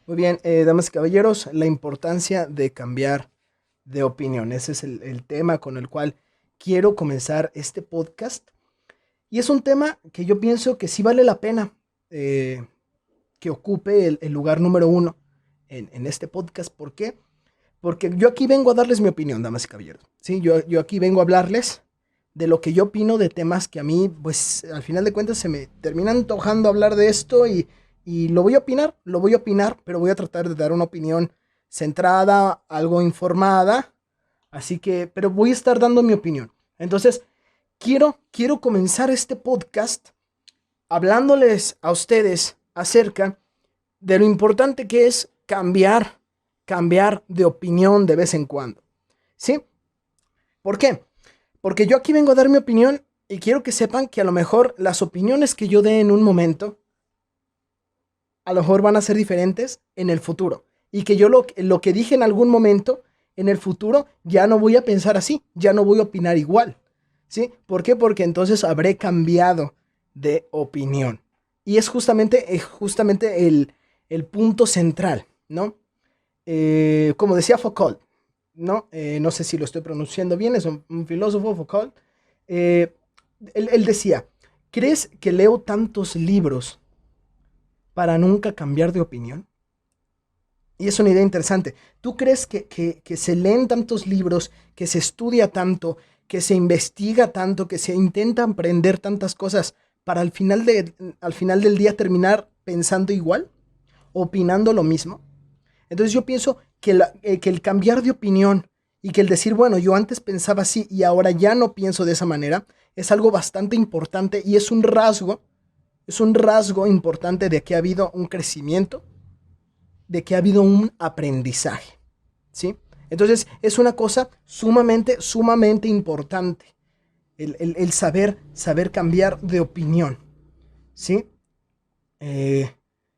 Muy bien, damas y caballeros, la importancia de cambiar de opinión. Ese es el tema con el cual quiero comenzar este podcast. Y es un tema que yo pienso que sí vale la pena eh, que ocupe el lugar número uno en este podcast. ¿Por qué? Porque yo aquí vengo a darles mi opinión, damas y caballeros. ¿Sí? Yo aquí vengo a hablarles de lo que yo opino de temas que a mí, pues al final de cuentas se me termina antojando hablar de esto y lo voy a opinar, pero voy a tratar de dar una opinión centrada, algo informada, así que, pero voy a estar dando mi opinión. Entonces, quiero comenzar este podcast hablándoles a ustedes acerca de lo importante que es cambiar de opinión de vez en cuando. ¿Sí? ¿Por qué? Porque yo aquí vengo a dar mi opinión y quiero que sepan que a lo mejor las opiniones que yo dé en un momento, a lo mejor van a ser diferentes en el futuro. Y que yo lo que dije en algún momento, en el futuro, ya no voy a pensar así, ya no voy a opinar igual. ¿Sí? ¿Por qué? Porque entonces habré cambiado de opinión. Y es justamente el punto central, ¿no? Como decía Foucault, ¿no? No sé si lo estoy pronunciando bien, es un filósofo, Foucault. Eh, él decía, ¿crees que leo tantos libros para nunca cambiar de opinión? Y es una idea interesante. ¿Tú crees que se leen tantos libros, que se estudia tanto, que se investiga tanto, que se intentan aprender tantas cosas para al final del día terminar pensando igual, opinando lo mismo? Entonces yo pienso que el cambiar de opinión y que el decir, bueno, yo antes pensaba así y ahora ya no pienso de esa manera, es algo bastante importante y es un rasgo importante de que ha habido un crecimiento, de que ha habido un aprendizaje, ¿sí? Entonces es una cosa sumamente importante el saber cambiar de opinión, ¿sí? Eh,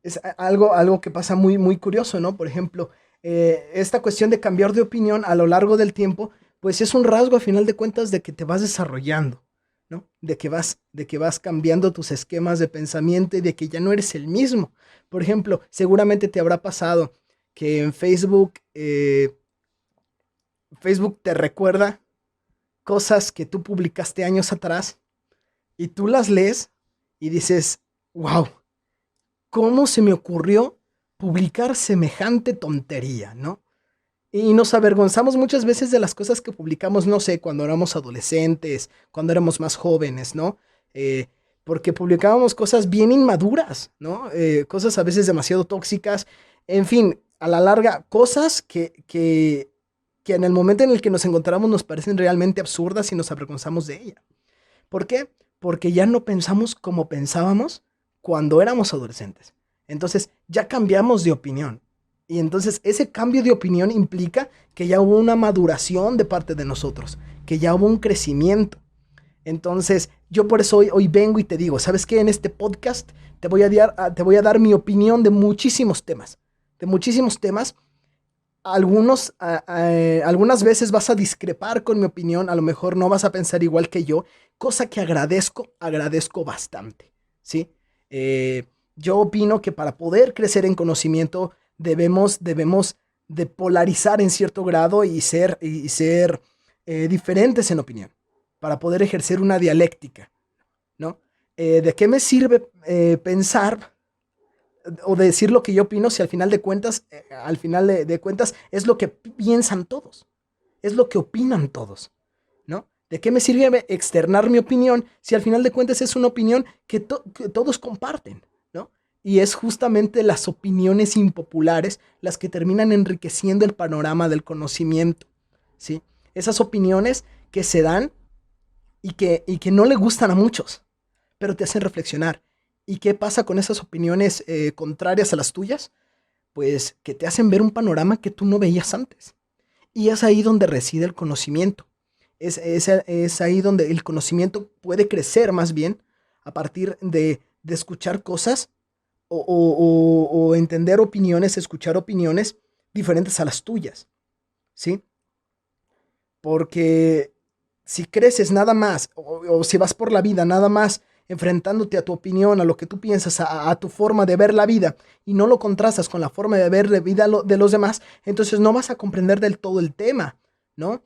es algo que pasa muy curioso, ¿no? Por ejemplo, esta cuestión de cambiar de opinión a lo largo del tiempo, pues es un rasgo a final de cuentas de que te vas desarrollando, ¿no? De que vas cambiando tus esquemas de pensamiento y de que ya no eres el mismo. Por ejemplo, seguramente te habrá pasado que en Facebook te recuerda cosas que tú publicaste años atrás y tú las lees y dices, wow, ¿cómo se me ocurrió publicar semejante tontería, no? Y nos avergonzamos muchas veces de las cosas que publicamos, no sé, cuando éramos adolescentes, cuando éramos más jóvenes, ¿no? Eh, Porque publicábamos cosas bien inmaduras, ¿no? Cosas a veces demasiado tóxicas, en fin, a la larga, cosas que en el momento en el que nos encontramos nos parecen realmente absurdas y nos avergonzamos de ella. ¿Por qué? Porque ya no pensamos como pensábamos cuando éramos adolescentes. Entonces ya cambiamos de opinión. Y entonces ese cambio de opinión implica que ya hubo una maduración de parte de nosotros, que ya hubo un crecimiento. Entonces yo por eso hoy vengo y te digo, ¿sabes qué? En este podcast te voy a dar mi opinión de muchísimos temas. Algunas veces vas a discrepar con mi opinión, a lo mejor no vas a pensar igual que yo, cosa que agradezco bastante, ¿sí? Eh, yo opino que para poder crecer en conocimiento debemos de polarizar en cierto grado y ser diferentes en opinión, para poder ejercer una dialéctica, ¿no? ¿De qué me sirve pensar o de decir lo que yo opino si al final de cuentas es lo que piensan todos, es lo que opinan todos, ¿no? ¿De qué me sirve externar mi opinión si al final de cuentas es una opinión que todos comparten, ¿no? Y es justamente las opiniones impopulares las que terminan enriqueciendo el panorama del conocimiento, ¿sí? Esas opiniones que se dan y que no le gustan a muchos, pero te hacen reflexionar. ¿Y qué pasa con esas opiniones contrarias a las tuyas? Pues que te hacen ver un panorama que tú no veías antes. Y es ahí donde reside el conocimiento. Es ahí donde el conocimiento puede crecer más bien a partir de escuchar cosas o entender opiniones, escuchar opiniones diferentes a las tuyas, ¿sí? Porque si creces nada más o si vas por la vida nada más enfrentándote a tu opinión, a lo que tú piensas, a tu forma de ver la vida, y no lo contrastas con la forma de ver la vida de los demás, entonces no vas a comprender del todo el tema, ¿no?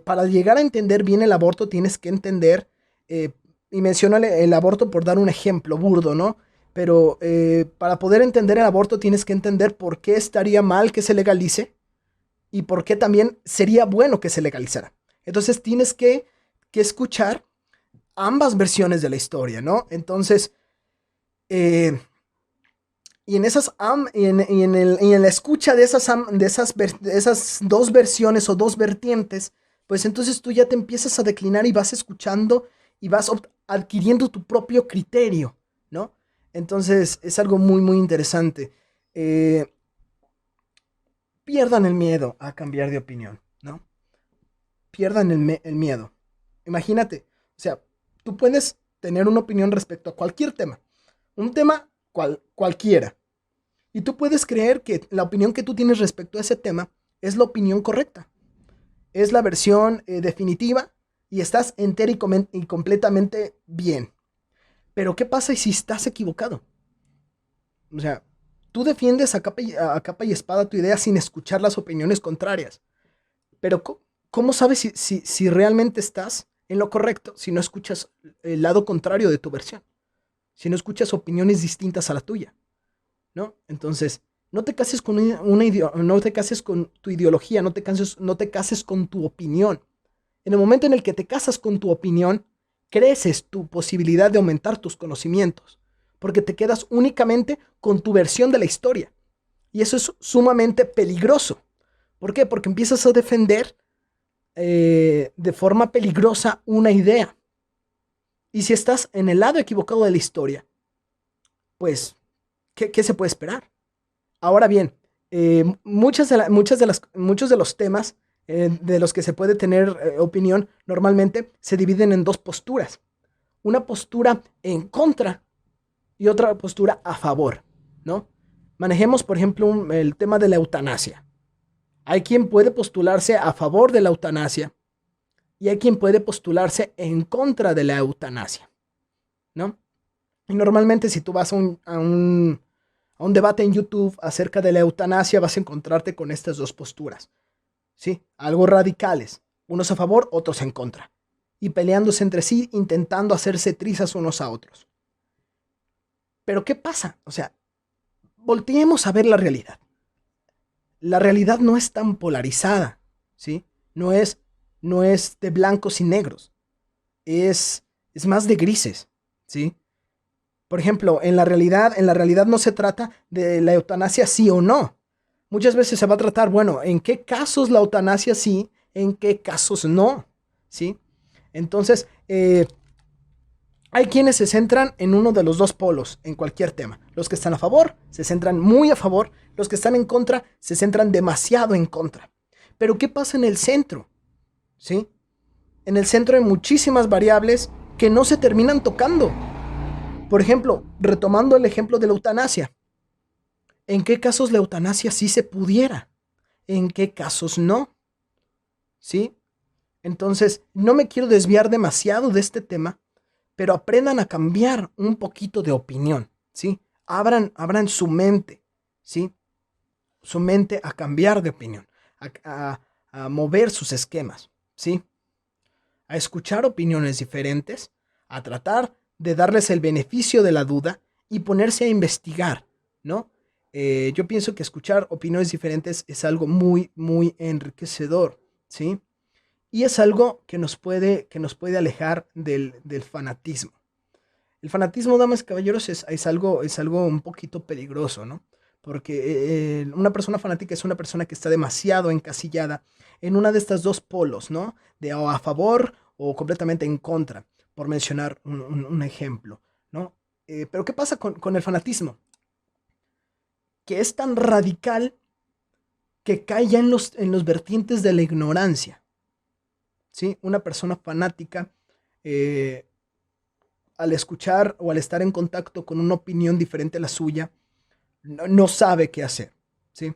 Para llegar a entender bien el aborto tienes que entender, y menciono el aborto por dar un ejemplo burdo, ¿no? Pero para poder entender el aborto tienes que entender por qué estaría mal que se legalice y por qué también sería bueno que se legalizara. Entonces tienes que escuchar ambas versiones de la historia, ¿no? Entonces, eh, y en esas y en la escucha de esas dos versiones o dos vertientes, pues entonces tú ya te empiezas a declinar y vas escuchando y vas adquiriendo tu propio criterio, ¿no? Entonces es algo muy, muy interesante. Eh, Pierdan el miedo a cambiar de opinión, ¿no? Pierdan el miedo. Imagínate, o sea, tú puedes tener una opinión respecto a cualquier tema, un tema cualquiera, y tú puedes creer que la opinión que tú tienes respecto a ese tema es la opinión correcta, es la versión definitiva y estás entera y completamente bien. Pero ¿qué pasa si estás equivocado? O sea, tú defiendes a capa y espada tu idea sin escuchar las opiniones contrarias. Pero ¿cómo sabes si realmente estás en lo correcto si no escuchas el lado contrario de tu versión? Si no escuchas opiniones distintas a la tuya, ¿no? Entonces, no te cases con no te cases con tu ideología, no te cases con tu opinión. En el momento en el que te casas con tu opinión, creces tu posibilidad de aumentar tus conocimientos, porque te quedas únicamente con tu versión de la historia. Y eso es sumamente peligroso. ¿Por qué? Porque empiezas a defender de forma peligrosa una idea. Y si estás en el lado equivocado de la historia, pues, ¿qué se puede esperar? Ahora bien, muchos de los temas de los que se puede tener opinión normalmente se dividen en dos posturas. Una postura en contra y otra postura a favor, ¿no? Manejemos, por ejemplo, el tema de la eutanasia. Hay quien puede postularse a favor de la eutanasia y hay quien puede postularse en contra de la eutanasia, ¿no? Y normalmente si tú vas a un debate en YouTube acerca de la eutanasia, vas a encontrarte con estas dos posturas, ¿sí? Algo radicales, unos a favor, otros en contra, y peleándose entre sí, intentando hacerse trizas unos a otros. Pero ¿qué pasa? O sea, volteemos a ver la realidad. La realidad no es tan polarizada, ¿sí? No es de blancos y negros, es más de grises, ¿sí? Por ejemplo, en la realidad no se trata de la eutanasia sí o no. Muchas veces se va a tratar, bueno, en qué casos la eutanasia sí, en qué casos no, ¿sí? Entonces, hay quienes se centran en uno de los dos polos en cualquier tema. Los que están a favor se centran muy a favor, los que están en contra se centran demasiado en contra. Pero ¿qué pasa en el centro? ¿Sí? En el centro hay muchísimas variables que no se terminan tocando. Por ejemplo, retomando el ejemplo de la eutanasia. ¿En qué casos la eutanasia sí se pudiera? ¿En qué casos no? ¿Sí? Entonces, no me quiero desviar demasiado de este tema, pero aprendan a cambiar un poquito de opinión, ¿sí? Abran su mente, ¿sí? Su mente a cambiar de opinión, a mover sus esquemas, ¿sí? A escuchar opiniones diferentes, a tratar de darles el beneficio de la duda y ponerse a investigar, ¿no? Yo pienso que escuchar opiniones diferentes es algo muy, muy enriquecedor, ¿sí? Y es algo que nos puede alejar del fanatismo. El fanatismo, damas y caballeros, es algo un poquito peligroso, ¿no? Porque una persona fanática es una persona que está demasiado encasillada en una de estas dos polos, ¿no? De o a favor o completamente en contra, por mencionar un ejemplo, ¿no? Pero ¿qué pasa con el fanatismo? Que es tan radical que cae ya en los vertientes de la ignorancia, ¿sí? Una persona fanática, eh, al escuchar o al estar en contacto con una opinión diferente a la suya, no sabe qué hacer, ¿sí?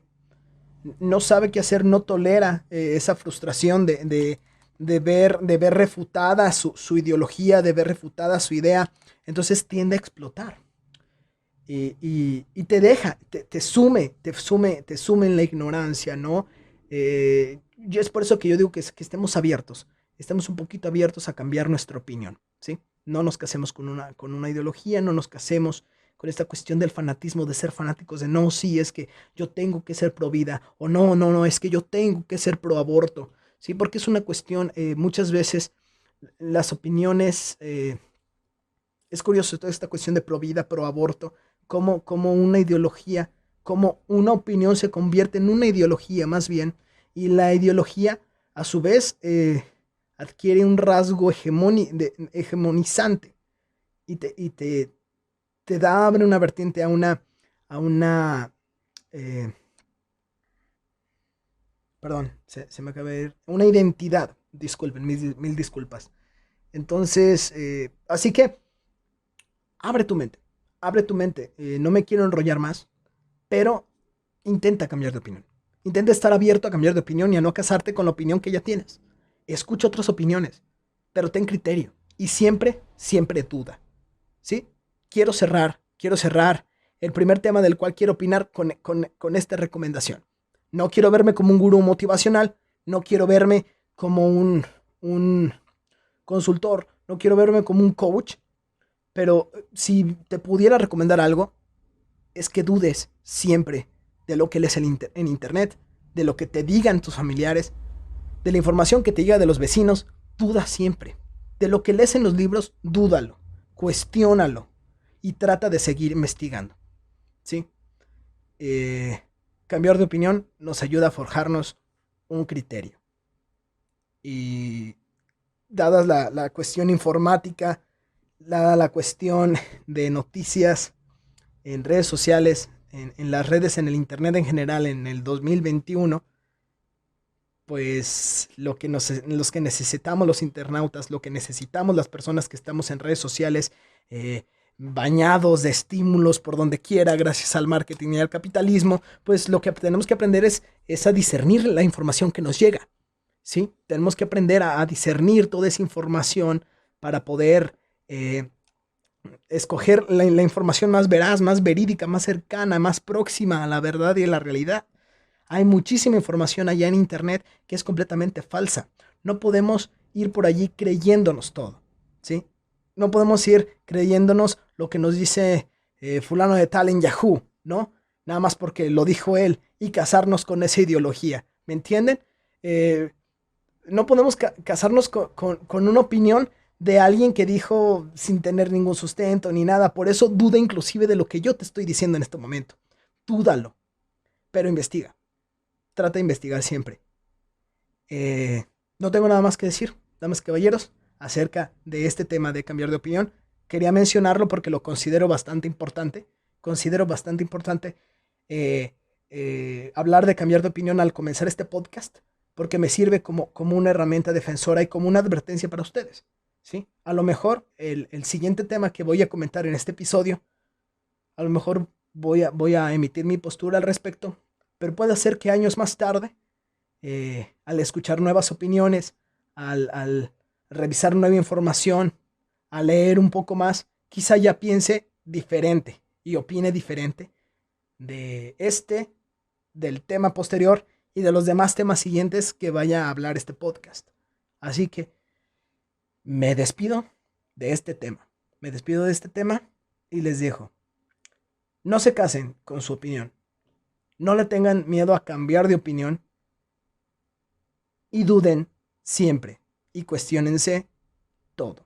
No sabe qué hacer, no tolera esa frustración de ver refutada su ideología, de ver refutada su idea, entonces tiende a explotar. Y te deja, te sume en la ignorancia, ¿no? Y es por eso que yo digo que estemos abiertos, estemos un poquito abiertos a cambiar nuestra opinión, ¿sí? No nos casemos con una ideología, no nos casemos con esta cuestión del fanatismo, de ser fanáticos, de no, sí, es que yo tengo que ser pro vida, o no, no, no, es que yo tengo que ser pro aborto, ¿sí? Porque es una cuestión, muchas veces las opiniones, es curioso toda esta cuestión de pro vida, pro aborto, como una ideología, como una opinión se convierte en una ideología más bien, y la ideología a su vez adquiere un rasgo hegemonizante y te da, abre una vertiente a una, eh, perdón, se me acaba de ir, una identidad, disculpen, mil disculpas. Entonces, así que abre tu mente, abre tu mente. No me quiero enrollar más, pero intenta cambiar de opinión. Intenta estar abierto a cambiar de opinión y a no casarte con la opinión que ya tienes. Escucha otras opiniones, pero ten criterio y siempre, siempre duda. ¿Sí? Quiero cerrar el primer tema del cual quiero opinar con esta recomendación. No quiero verme como un gurú motivacional, no quiero verme como un consultor, no quiero verme como un coach, pero si te pudiera recomendar algo, es que dudes siempre de lo que lees en internet, de lo que te digan tus familiares, de la información que te llega de los vecinos, duda siempre. De lo que lees en los libros, dúdalo, cuestiónalo y trata de seguir investigando. ¿Sí? Cambiar de opinión nos ayuda a forjarnos un criterio. Y dada la cuestión informática, dada la cuestión de noticias en redes sociales, en las redes, en el internet en general, en el 2021, pues los que necesitamos los internautas, lo que necesitamos las personas que estamos en redes sociales, eh, bañados de estímulos por donde quiera, gracias al marketing y al capitalismo, pues lo que tenemos que aprender es a discernir la información que nos llega, ¿sí? Tenemos que aprender a discernir toda esa información para poder escoger la información más veraz, más verídica, más cercana, más próxima a la verdad y a la realidad. Hay muchísima información allá en internet que es completamente falsa. No podemos ir por allí creyéndonos todo, ¿sí? No podemos ir creyéndonos lo que nos dice fulano de tal en Yahoo, ¿no? Nada más porque lo dijo él y casarnos con esa ideología, ¿me entienden? Eh, no podemos casarnos con una opinión de alguien que dijo sin tener ningún sustento ni nada. Por eso duda inclusive de lo que yo te estoy diciendo en este momento. Dúdalo, pero investiga. Trata de investigar siempre. No tengo nada más que decir, damas y caballeros, acerca de este tema de cambiar de opinión. Quería mencionarlo porque lo considero bastante importante. Considero bastante importante eh, hablar de cambiar de opinión al comenzar este podcast, porque me sirve como una herramienta defensora y como una advertencia para ustedes, ¿sí? A lo mejor el siguiente tema que voy a comentar en este episodio, a lo mejor voy a emitir mi postura al respecto, pero puede ser que años más tarde, al escuchar nuevas opiniones, al revisar nueva información, al leer un poco más, quizá ya piense diferente y opine diferente de del tema posterior y de los demás temas siguientes que vaya a hablar este podcast. Así que me despido de este tema. Me despido de este tema y les dejo. No se casen con su opinión. No le tengan miedo a cambiar de opinión y duden siempre y cuestiónense todo.